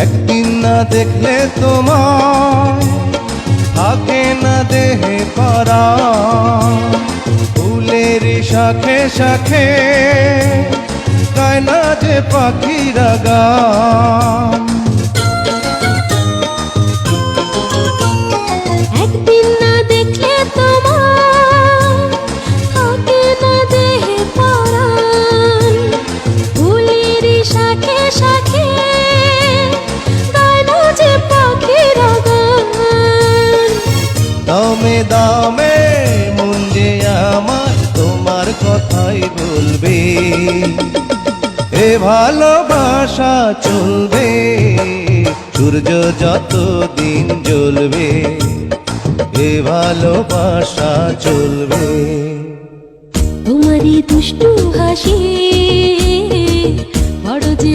একদিন না দেখলে তোমায় থাকে না দেহে পারা, ফুলের শাখে শাখে গায় না যে পাখিরা গান। একদিন না দেখলে তোমায় থাকে না দেহে পরাণ, ফুলের শাখে শাখে গায় না যে পাখিরা গান। দামে দামে মন যে আমার তোমার কথাই বলবে, এ ভালোবাসা চলবে সূর্য যত দিন জ্বলবে, এ ভালোবাসা চলবে। তোমারই দুষ্টু হাসি বড় যে